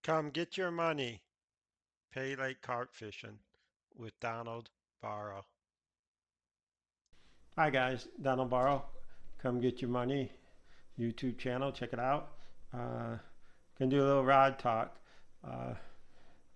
Come get your money. Pay like carp fishing with Donald Barrow. Hi guys, Donald Barrow. Come get your money. YouTube channel, check it out. Can do a little rod talk. Uh,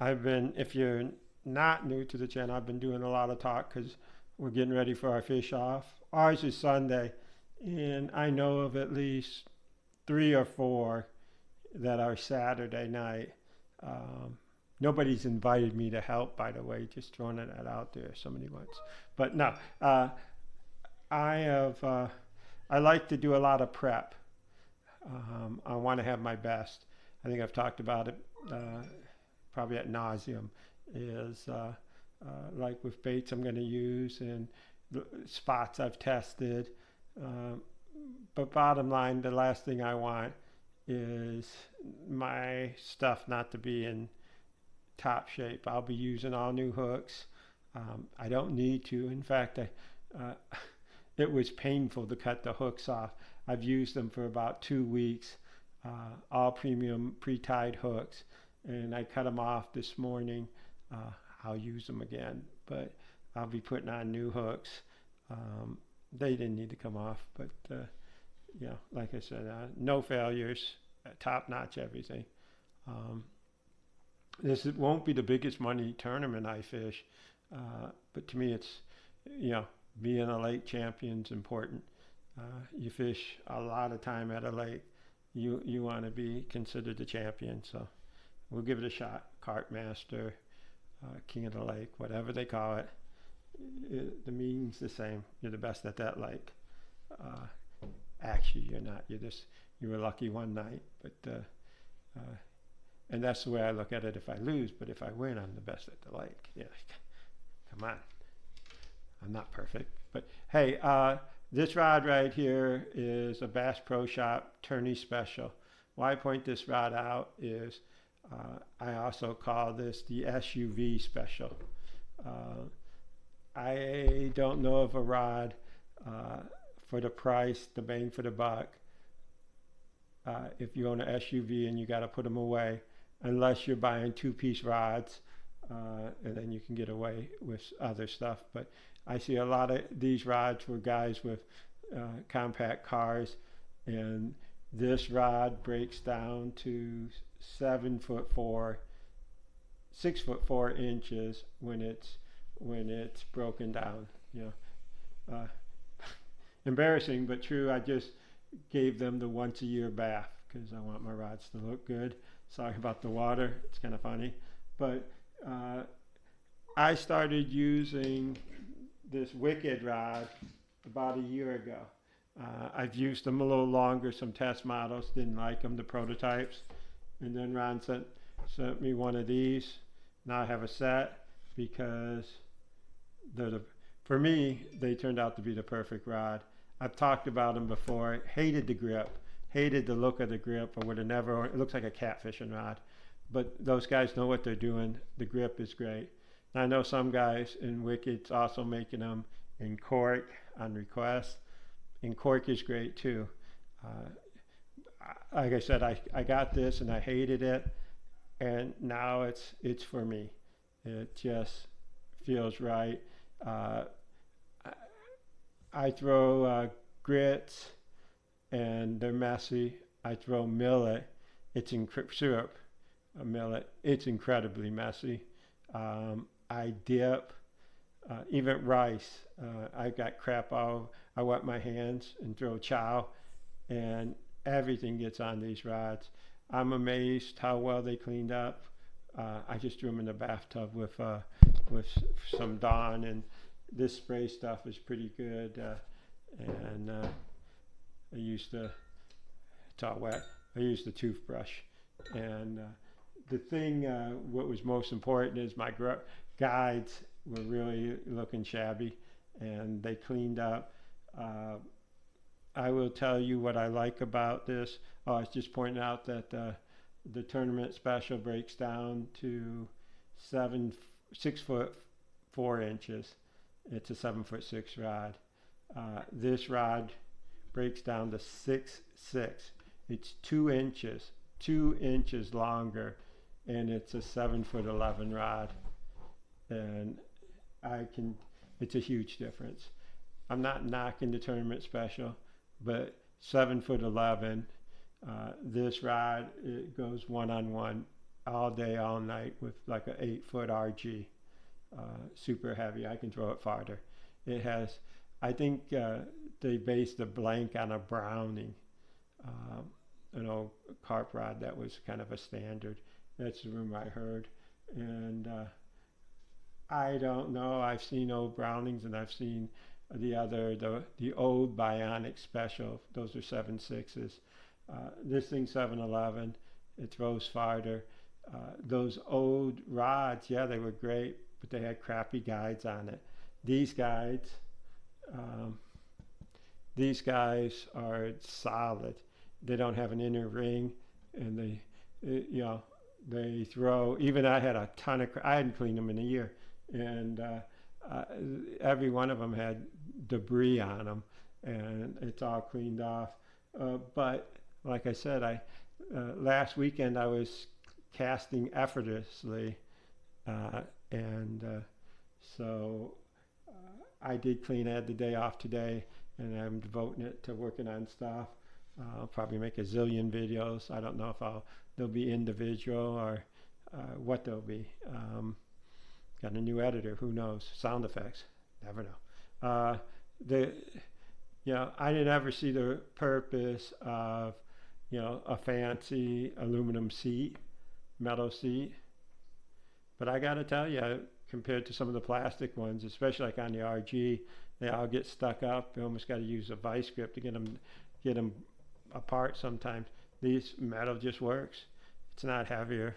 if you're not new to the channel, I've been doing a lot of talk because we're getting ready for our fish off. Ours is Sunday, and I know of at least 3 or 4 that are Saturday night. Um, Nobody's invited me to help, by the way, just throwing that out there. Somebody wants, but no. I have. I like to do a lot of prep. I want to have my best. I think I've talked about it probably at nauseum. Is like with baits I'm going to use and the spots I've tested. Um, but bottom line, the last thing I want is my stuff not to be in top shape. I'll be using all new hooks. I don't need to. In fact, uh, it was painful to cut the hooks off. I've used them for about 2 weeks, all premium pre-tied hooks, and I cut them off this morning. Uh, I'll use them again, but I'll be putting on new hooks. They didn't need to come off, but like I said, no failures, top notch everything. Um, this won't be the biggest money tournament I fish, but to me, it's you know being a lake champion's important. You fish a lot of time at a lake. You want to be considered the champion, so we'll give it a shot. Carp master, king of the lake, whatever they call it. The meaning's the same. You're the best at that lake. Uh, Actually, you're not. You were lucky one night, but and that's the way I look at it. If I lose, but if I win, I'm the best at the lake. Yeah, come on. I'm not perfect, but hey, this rod right here is a Bass Pro Shop tourney special. Why I point this rod out is I also call this the SUV special. Uh, I don't know of a rod uh, for the price, the bang for the buck. If you own an SUV and you got to put them away, unless you're buying two-piece rods, and then you can get away with other stuff. But I see a lot of these rods for guys with compact cars, and this rod breaks down to 7'4", 6'4" when it's broken down. Uh, Embarrassing but true. I just gave them the once a year bath because I want my rods to look good. Sorry about the water. It's kind of funny, but uh, I started using this Wicked rod about a year ago. I've used them a little longer. Some test models didn't like them, the prototypes, and then Ron sent me one of these. Now I have a set because for me they turned out to be the perfect rod. I've talked about them before. Hated the grip, hated the look of the grip. I would have never. It looks like a catfishing rod, but those guys know what they're doing. The grip is great. And I know some guys in Wicked's also making them in cork on request, and cork is great too. Uh, like I said, I got this and I hated it, and now it's for me. It just feels right. Uh, I throw grits and they're messy. I throw millet. It's syrup, millet. It's incredibly messy. I dip, even rice. I got crap all. I wet my hands and throw chow, and everything gets on these rods. I'm amazed how well they cleaned up. I just threw them in the bathtub with some Dawn, and this spray stuff is pretty good. And I used the it's all wet. I used the toothbrush, and the thing what was most important is my guides were really looking shabby, and they cleaned up. Uh, I will tell you what I like about this. Oh, I was just pointing out that the tournament special breaks down to 6'4". It's a 7'6" rod. This rod breaks down to 6'6". It's 2 inches longer and it's a 7'11" rod, and it's a huge difference. I'm not knocking the tournament special, but 7'11", this rod, it goes one-on-one all day, all night with like a 8-foot RG, super heavy. I can throw it farther. It has, I think they based the blank on a Browning, an old carp rod that was kind of a standard. That's the rumor I heard, and I don't know. I've seen old Brownings, and I've seen the old Bionic Special. Those are 7.6s. This thing's 7'11". It throws farther. Those old rods, yeah, they were great, but they had crappy guides on it. These guides, um, these guys are solid. They don't have an inner ring, and they throw. Even I had a ton of. I hadn't cleaned them in a year, and uh, every one of them had debris on them, and it's all cleaned off. But like I said, last weekend I was casting effortlessly, and so I did clean. I had the day off today, and I'm devoting it to working on stuff. I'll probably make a zillion videos. I don't know if they'll be individual or what they'll be. Got a new editor. Who knows? Sound effects. Never know. I didn't ever see the purpose of, a fancy aluminum seat, metal seat. But I got to tell you, compared to some of the plastic ones, especially like on the RG, they all get stuck up. You almost got to use a vice grip to get them apart sometimes. These metal just works. It's not heavier.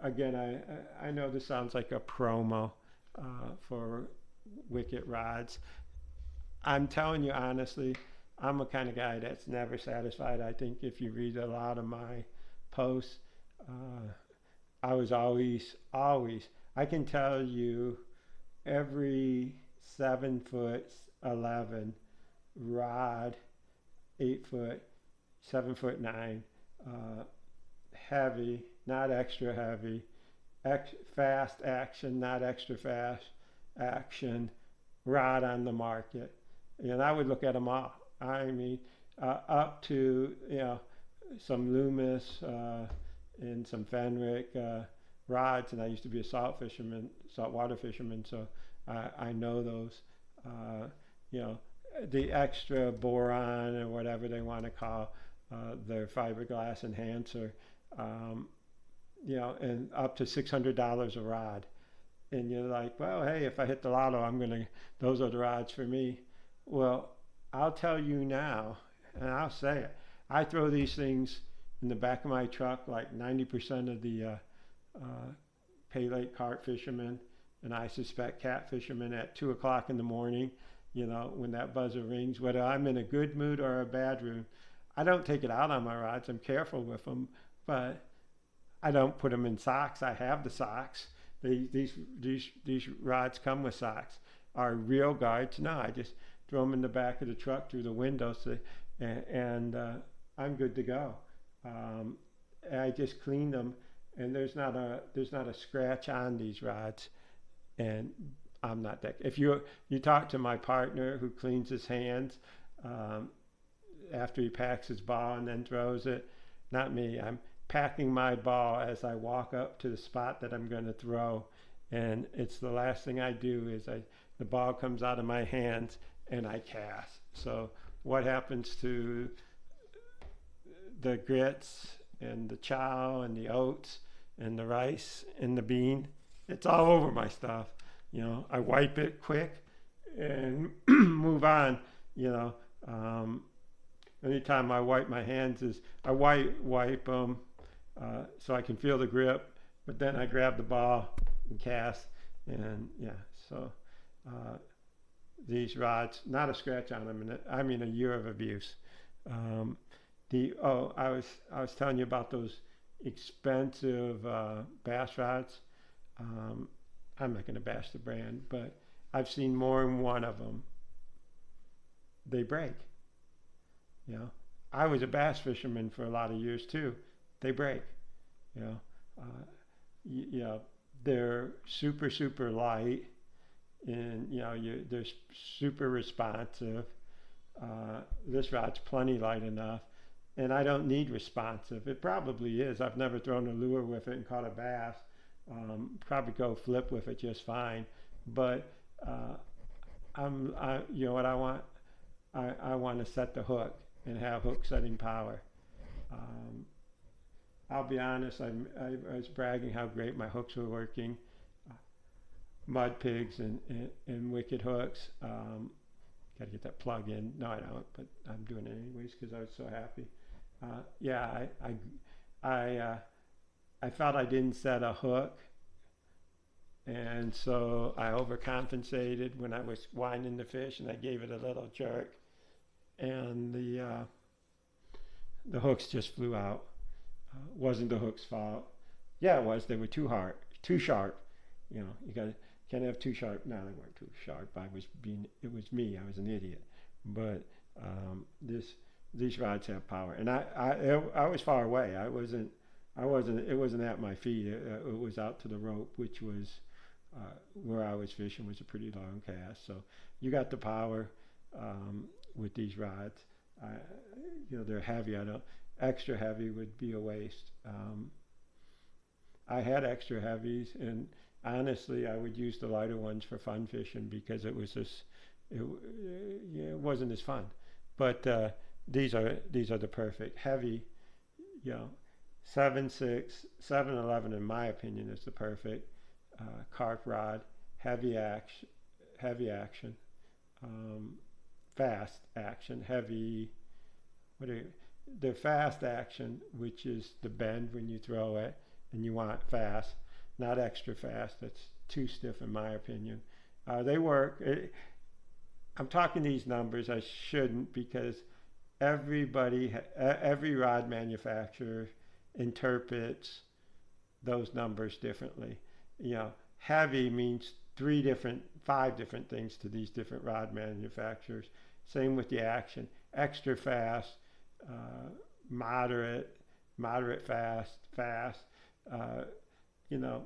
Again, I know this sounds like a promo for Wicked Rods. I'm telling you honestly, I'm a kind of guy that's never satisfied. I think if you read a lot of my posts, I was always, I can tell you every 7'11" rod, 8-foot, 7'9", heavy, not extra heavy, fast action, not extra fast action, rod on the market. And I would look at them all. I mean, up to, some Loomis and some Fenwick rods, and I used to be a saltwater fisherman, so I know those. The extra boron or whatever they want to call their fiberglass enhancer, and up to $600 a rod. And you're like, well, hey, if I hit the lotto, those are the rods for me. Well, I'll tell you now, and I'll say it. I throw these things in the back of my truck like 90% of the pay late carp fishermen, and I suspect cat fishermen at 2 o'clock in the morning, when that buzzer rings, whether I'm in a good mood or a bad mood. I don't take it out on my rods. I'm careful with them, but I don't put them in socks. I have the socks. These rods come with socks. Are real guards? No, I just throw them in the back of the truck through the window, and I'm good to go. I just cleaned them, and there's not a scratch on these rods, and I'm not that. If you talk to my partner who cleans his hands after he packs his ball and then throws it, not me. I'm packing my ball as I walk up to the spot that I'm going to throw, and it's the last thing I do is the ball comes out of my hands and I cast. So what happens to the grits and the chow and the oats and the rice and the bean? It's all over my stuff. I wipe it quick and move on. Anytime I wipe my hands I wipe them so I can feel the grip, but then I grab the ball and cast, and so these rods, not a scratch on them, and a year of abuse. I was telling you about those expensive bass rods. I'm not going to bash the brand, but I've seen more than one of them. They break. I was a bass fisherman for a lot of years too. They break. Uh, you know, they're super, super light, and they're super responsive. This rod's plenty light enough, and I don't need responsive. It probably is. I've never thrown a lure with it and caught a bass. Probably go flip with it just fine, but uh, you know what I want? I want to set the hook and have hook setting power. Um, I'll be honest. I was bragging how great my hooks were working. Uh, Mud pigs and wicked hooks. Got to get that plug in. No, I don't, but I'm doing it anyways because I was so happy. Yeah, I, I felt I didn't set a hook, and so I overcompensated when I was winding the fish, and I gave it a little jerk, and the hooks just flew out. Wasn't the hook's fault. Yeah, it was. They were too hard, too sharp. You got can't have too sharp. No, they weren't too sharp. I was being. It was me. I was an idiot. But this these rods have power, and I was far away. I wasn't. It wasn't at my feet. It was out to the rope, which was where I was fishing. Was a pretty long cast. So you got the power with these rods. I, they're heavy. I don't. Extra heavy would be a waste. I had extra heavies, and honestly, I would use the lighter ones for fun fishing because it was just it wasn't as fun. But these are the perfect heavy. You know, 7.6, 7.11 in my opinion is the perfect carp rod. Heavy action, heavy action, um, fast action, heavy. What are you, they're fast action, which is the bend when you throw it, and you want fast, not extra fast. That's too stiff in my opinion. They work. I'm talking these numbers. I shouldn't because every rod manufacturer interprets those numbers differently. Heavy means five different things to these different rod manufacturers. Same with the action. Extra fast, uh, moderate, moderate fast, fast. Uh, you know,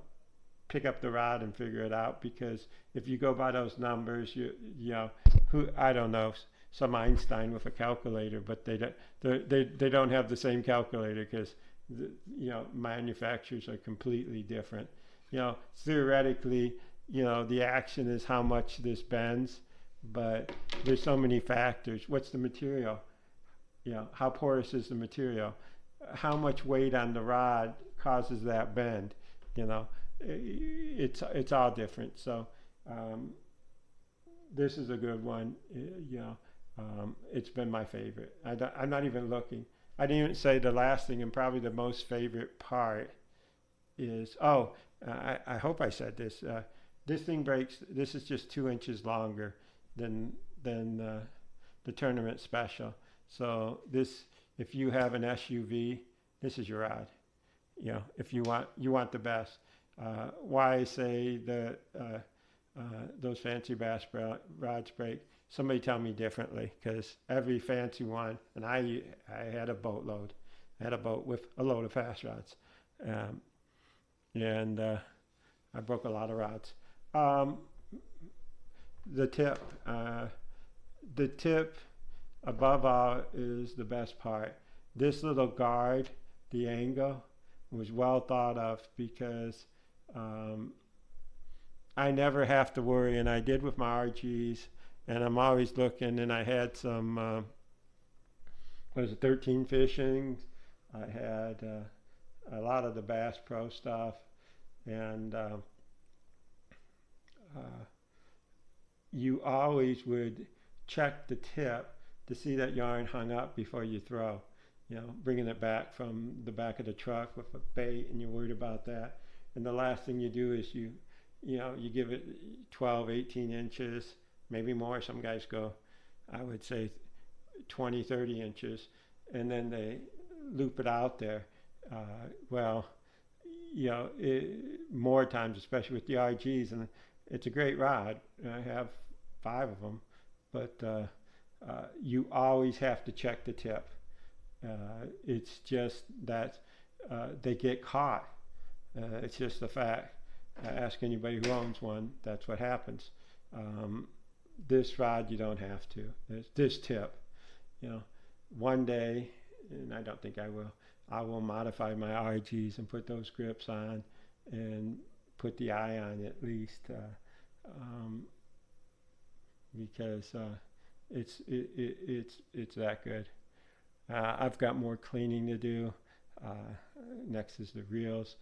Pick up the rod and figure it out because if you go by those numbers, you know who I don't know some Einstein with a calculator, but they don't have the same calculator because manufacturers are completely different. Theoretically, the action is how much this bends, but there's so many factors. What's the material? How porous is the material? How much weight on the rod causes that bend? You know, it's all different. So um, this is a good one. It's been my favorite. I'm not even looking. I didn't even say the last thing, and probably the most favorite part is I hope I said this. This thing breaks. This is just 2 inches longer than the tournament special. So this, if you have an SUV, this is your rod. If you want the best. Why I say that those fancy bass rods break? Somebody tell me differently, because every fancy one, and I had a boatload. I had a boat with a load of fast rods, um, and I broke a lot of rods. Um, the tip, the tip above all is the best part. This little guard, the angle, was well thought of because um, I never have to worry, and I did with my RGs, and I'm always looking. And I had some, 13 fishings. I had a lot of the Bass Pro stuff, and uh, you always would check the tip to see that yarn hung up before you throw. Bringing it back from the back of the truck with a bait, and you're worried about that. And the last thing you do is you give it 12, 18 inches, maybe more. Some guys go, I would say 20, 30 inches, and then they loop it out there. Well, more times, especially with the RGs, and it's a great rod. I have 5 of them, but you always have to check the tip. It's just that they get caught. It's just a fact. Ask anybody who owns one. That's what happens. Um, this rod, you don't have to. This tip, you know, one day, and I don't think I will modify my RGs and put those grips on and put the eye on at least because it's that good. I've got more cleaning to do. Uh, Next is the reels,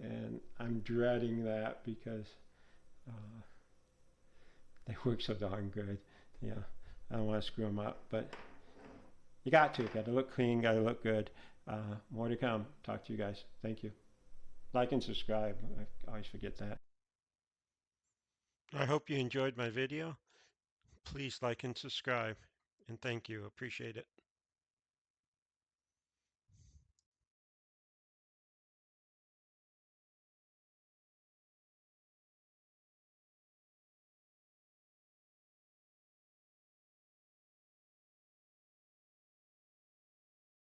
and I'm dreading that because uh, they work so darn good. You know, I don't want to screw them up, but you got to. Got to look clean. Got to look good. More to come. Talk to you guys. Thank you. Like and subscribe. I always forget that. I hope you enjoyed my video. Please like and subscribe. And thank you. Appreciate it.